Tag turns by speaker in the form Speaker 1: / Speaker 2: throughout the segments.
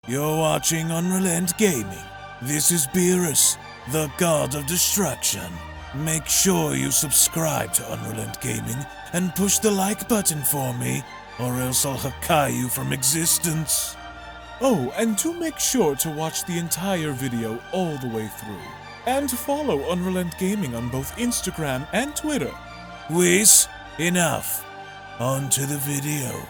Speaker 1: You're watching UnrealEntGaming. This is Beerus, the god of destruction. Make sure you subscribe to UnrealEntGaming and push the like button for me, or else I'll Hakai you from existence.
Speaker 2: Oh, and do make sure to watch the entire video all the way through. And follow UnrealEntGaming on both Instagram and Twitter.
Speaker 1: Whiz, enough. On to the video.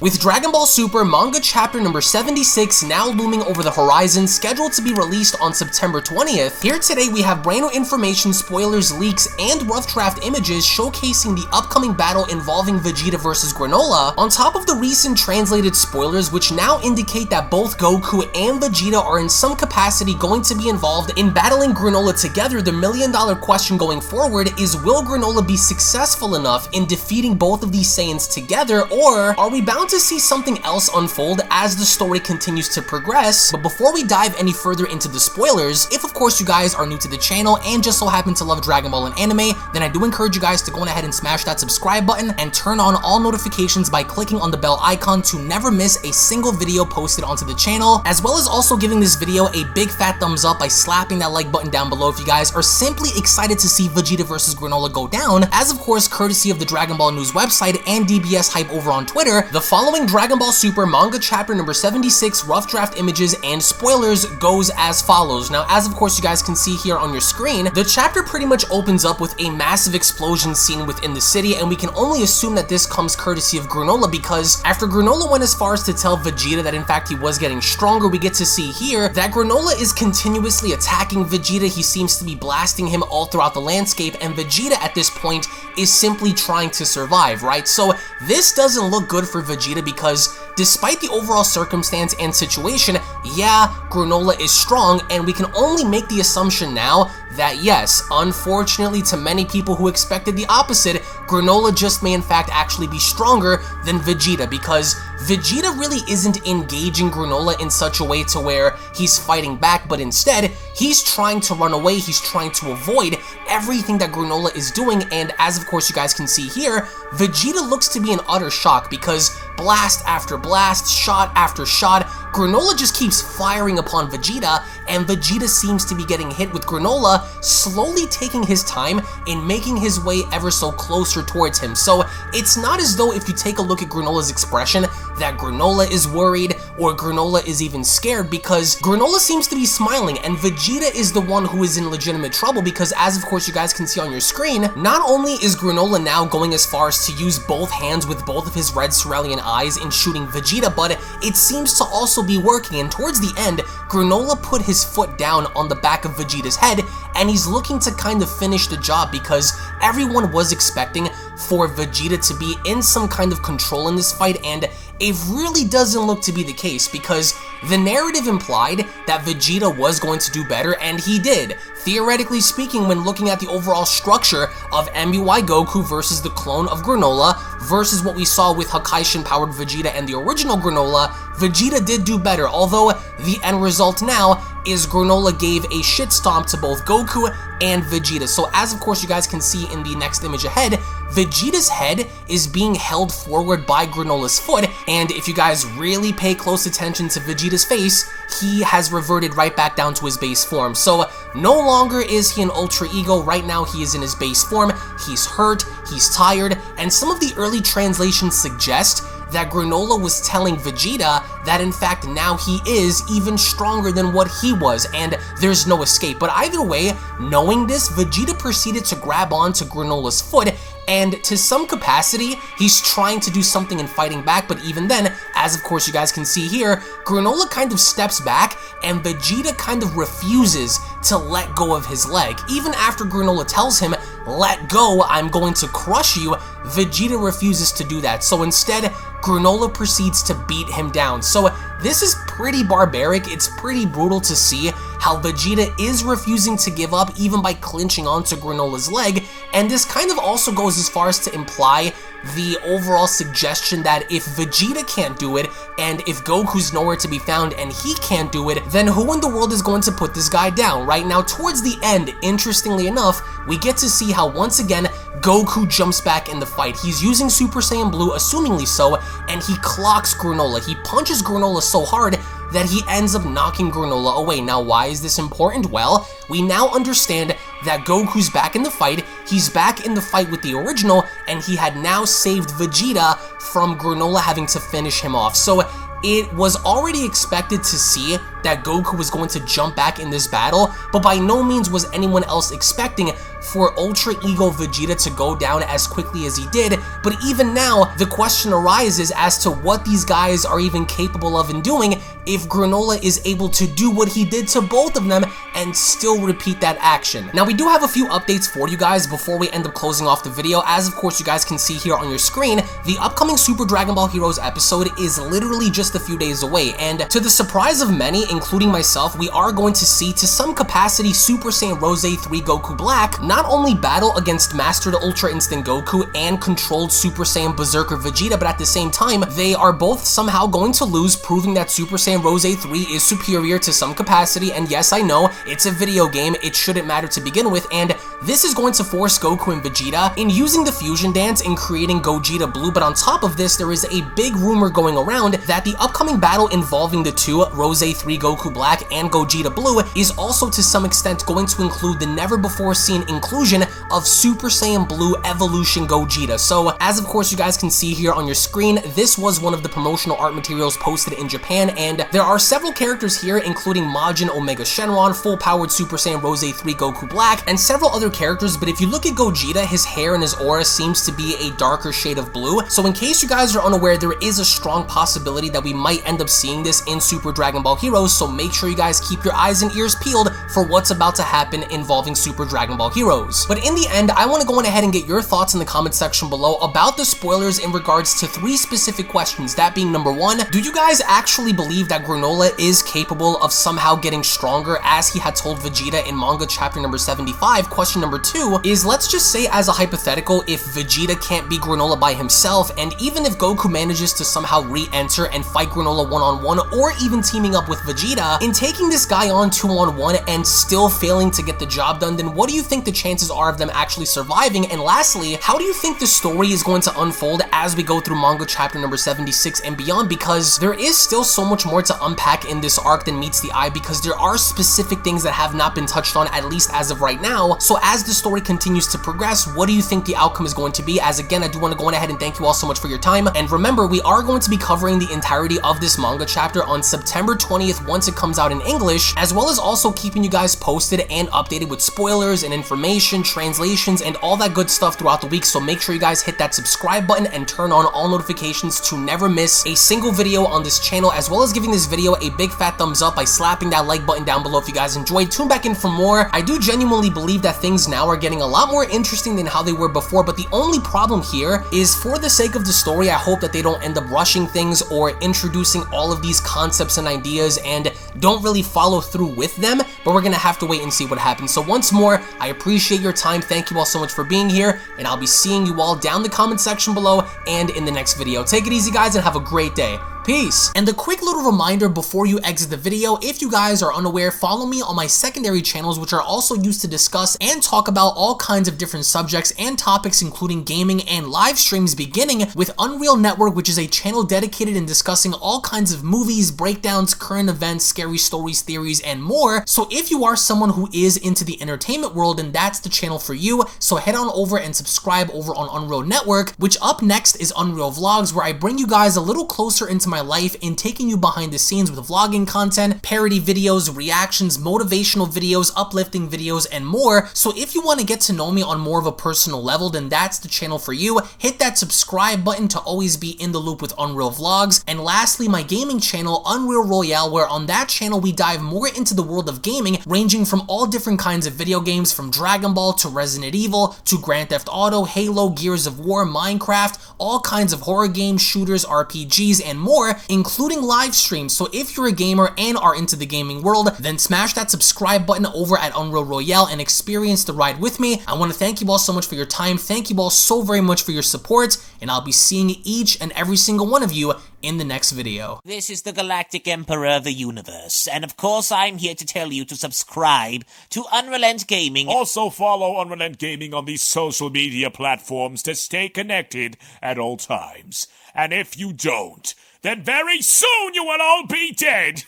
Speaker 3: With Dragon Ball Super Manga Chapter number 76 now looming over the horizon, scheduled to be released on September 20th, here today we have brand new information, spoilers, leaks, and rough draft images showcasing the upcoming battle involving Vegeta vs Granolah, on top of the recent translated spoilers which now indicate that both Goku and Vegeta are in some capacity going to be involved in battling Granolah together. The million-dollar question going forward is, will Granolah be successful enough in defeating both of these Saiyans together, or are we bound to see something else unfold as the story continues to progress? But before we dive any further into the spoilers, if of course you guys are new to the channel and just so happen to love Dragon Ball and anime, then I do encourage you guys to go ahead and smash that subscribe button and turn on all notifications by clicking on the bell icon to never miss a single video posted onto the channel, as well as also giving this video a big fat thumbs up by slapping that like button down below if you guys are simply excited to see Vegeta vs Granolah go down, as of course courtesy of the Dragon Ball News website and DBS Hype over on Twitter. The following Dragon Ball Super Manga Chapter number 76 rough draft images and spoilers goes as follows. Now, as of course you guys can see here on your screen, the chapter pretty much opens up with a massive explosion scene within the city, and we can only assume that this comes courtesy of Granolah, because after Granolah went as far as to tell Vegeta that in fact he was getting stronger, we get to see here that Granolah is continuously attacking Vegeta. He seems to be blasting him all throughout the landscape, and Vegeta at this point is simply trying to survive, right? So this doesn't look good for Vegeta, because despite the overall circumstance and situation, yeah, Granolah is strong, and we can only make the assumption now that yes, unfortunately to many people who expected the opposite, Granolah just may in fact actually be stronger than Vegeta, because Vegeta really isn't engaging Granolah in such a way to where he's fighting back, but instead, he's trying to run away, he's trying to avoid everything that Granolah is doing, and as of course you guys can see here, Vegeta looks to be in utter shock, because blast after blast, shot after shot, Granolah just keeps firing upon Vegeta, and Vegeta seems to be getting hit with Granolah, slowly taking his time in making his way ever so closer towards him. So it's not as though if you take a look at Granolah's expression that Granolah is worried or Granolah is even scared, because Granolah seems to be smiling, and Vegeta is the one who is in legitimate trouble, because as of course you guys can see on your screen, not only is Granolah now going as far as to use both hands with both of his red cerulean eyes in shooting Vegeta, but it seems to also be working, and towards the end, Granolah put his foot down on the back of Vegeta's head, and he's looking to kind of finish the job, because everyone was expecting for Vegeta to be in some kind of control in this fight, and it really doesn't look to be the case, because the narrative implied that Vegeta was going to do better, and he did. Theoretically speaking, when looking at the overall structure of MBY Goku versus the clone of Granolah versus what we saw with Hakai Shin-powered Vegeta and the original Granolah, Vegeta did do better, although the end result now is Granolah gave a shit stomp to both Goku and Vegeta. So as of course you guys can see in the next image ahead, Vegeta's head is being held forward by Granolah's foot, and if you guys really pay close attention to Vegeta's face, he has reverted right back down to his base form. So no longer is he an ultra ego, right now he is in his base form, he's hurt, he's tired, and some of the early translations suggest that Granolah was telling Vegeta that in fact now he is even stronger than what he was, and there's no escape. But either way, knowing this, Vegeta proceeded to grab onto Granolah's foot, and to some capacity, he's trying to do something in fighting back, but even then, as of course you guys can see here, Granolah kind of steps back, and Vegeta kind of refuses to let go of his leg. Even after Granolah tells him, "Let go, I'm going to crush you," Vegeta refuses to do that. So instead, Granolah proceeds to beat him down. So this is pretty barbaric, it's pretty brutal to see how Vegeta is refusing to give up even by clinching onto Granolah's leg, and this kind of also goes as far as to imply the overall suggestion that if Vegeta can't do it, and if Goku's nowhere to be found and he can't do it, then who in the world is going to put this guy down, right? Now, towards the end, interestingly enough, we get to see how once again, Goku jumps back in the fight. He's using Super Saiyan Blue, assumingly so, and he clocks Granolah. He punches Granolah so hard that he ends up knocking Granolah away. Now, why is this important? Well, we now understand that Goku's back in the fight, he's back in the fight with the original, and he had now saved Vegeta from Granolah having to finish him off. So it was already expected to see that Goku was going to jump back in this battle, but by no means was anyone else expecting for Ultra Ego Vegeta to go down as quickly as he did. But even now, the question arises as to what these guys are even capable of in doing if Granolah is able to do what he did to both of them and still repeat that action. Now, we do have a few updates for you guys before we end up closing off the video. As of course you guys can see here on your screen, the upcoming Super Dragon Ball Heroes episode is literally just a few days away, and to the surprise of many, including myself, we are going to see to some capacity Super Saiyan Rose 3 Goku Black not only battle against Mastered Ultra Instinct Goku and controlled Super Saiyan Berserker Vegeta, but at the same time, they are both somehow going to lose, proving that Super Saiyan Rose 3 is superior to some capacity. And yes, I know, it's a video game, it shouldn't matter to begin with, and this is going to force Goku and Vegeta in using the fusion dance and creating Gogeta Blue. But on top of this, there is a big rumor going around that the upcoming battle involving the two, Rose 3 Goku Black and Gogeta Blue, is also to some extent going to include the never before seen inclusion of Super Saiyan Blue Evolution Gogeta. So as of course you guys can see here on your screen, this was one of the promotional art materials posted in Japan, and there are several characters here including Majin Omega Shenron, full powered Super Saiyan Rose 3 Goku Black, and several other characters. But if you look at Gogeta, his hair and his aura seems to be a darker shade of blue. So in case you guys are unaware, there is a strong possibility that we might end up seeing this in Super Dragon Ball Heroes, so make sure you guys keep your eyes and ears peeled for what's about to happen involving Super Dragon Ball Heroes. But in the end, I want to go on ahead and get your thoughts in the comment section below about the spoilers in regards to 3 specific questions, that being number 1, do you guys actually believe that Granolah is capable of somehow getting stronger as he had told Vegeta in manga chapter number 75? Question number 2 is, let's just say as a hypothetical, if Vegeta can't beat Granolah by himself, and even if Goku manages to somehow re-enter and fight Granolah one-on-one, or even teaming up with Vegeta, in taking this guy on 2-on-1 and still failing to get the job done, then what do you think the chances are of them actually surviving? And lastly, how do you think the story is going to unfold as we go through manga chapter number 76 and beyond? Because there is still so much more to unpack in this arc than meets the eye, because there are specific things that have not been touched on, at least as of right now. So as the story continues to progress, what do you think the outcome is going to be? As again, I do want to go on ahead and thank you all so much for your time, and remember, we are going to be covering the entirety of this manga chapter on September 20th once it comes out in English, as well as also keeping you guys posted and updated with spoilers and information, translations, and all that good stuff throughout the week. So make sure you guys hit that subscribe button and turn on all notifications to never miss a single video on this channel, as well as giving this video a big fat thumbs up by slapping that like button down below if you guys enjoyed. Tune back in for more. I do genuinely believe that things now are getting a lot more interesting than how they were before, but the only problem here is, for the sake of the story, I hope that they don't end up rushing things or introducing all of these concepts and ideas and don't really follow through with them, but we're gonna have to wait and see what happens. So once more, I appreciate your time. Thank you all so much for being here, and I'll be seeing you all down the comment section below and in the next video. Take it easy, guys, and have a great day. Peace. And a quick little reminder before you exit the video, if you guys are unaware, follow me on my secondary channels, which are also used to discuss and talk about all kinds of different subjects and topics, including gaming and live streams, beginning with Unreal Network, which is a channel dedicated in discussing all kinds of movies, breakdowns, current events, scary stories, theories, and more. So if you are someone who is into the entertainment world, then that's the channel for you. So head on over and subscribe over on Unreal Network, which up next is Unreal Vlogs, where I bring you guys a little closer into my life in taking you behind the scenes with vlogging content, parody videos, reactions, motivational videos, uplifting videos, and more. So if you want to get to know me on more of a personal level, then that's the channel for you. Hit that subscribe button to always be in the loop with Unreal Vlogs. And lastly, my gaming channel, Unreal Royale, where on that channel we dive more into the world of gaming, ranging from all different kinds of video games, from Dragon Ball to Resident Evil to Grand Theft Auto, Halo, Gears of War, Minecraft, all kinds of horror games, shooters, RPGs, and more. more, including live streams. So if you're a gamer and are into the gaming world, then smash that subscribe button over at Unreal Royale and experience the ride with me. I want to thank you all so much for your time. Thank you all so very much for your support, and I'll be seeing each and every single one of you in the next video.
Speaker 4: This is the Galactic Emperor of the Universe, and of course I'm here to tell you to subscribe to UnrealEntGaming.
Speaker 2: Also follow UnrealEntGaming on these social media platforms to stay connected at all times. And if you don't, then very soon you will all be dead!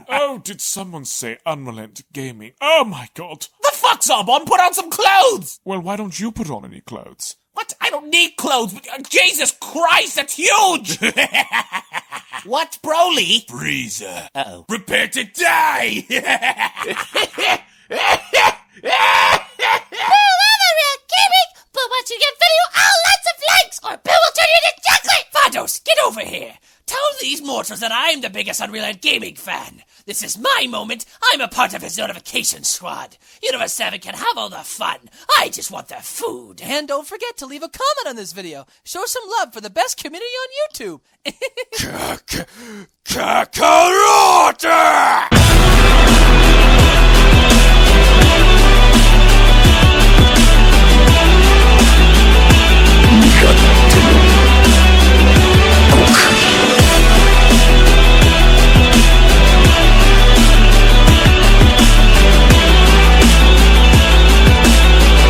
Speaker 2: Oh, did someone say UnrealEntGaming? Oh my god.
Speaker 4: The fuck's up, on? Put on some clothes!
Speaker 2: Well, why don't you put on any clothes?
Speaker 4: What? I don't need clothes. Jesus Christ, that's huge! What, Broly?
Speaker 1: Freezer.
Speaker 4: Uh-oh.
Speaker 1: Prepare to die!
Speaker 5: But once you get video, lots of likes, or Bill will turn you into chocolate! Vados, get over here! Tell these mortals that I'm the biggest UnrealEntGaming fan. This is my moment. I'm a part of his notification squad. Universe 7 can have all the fun. I just want the food.
Speaker 6: And don't forget to leave a comment on this video. Show some love for the best community on YouTube.
Speaker 1: Kakarot!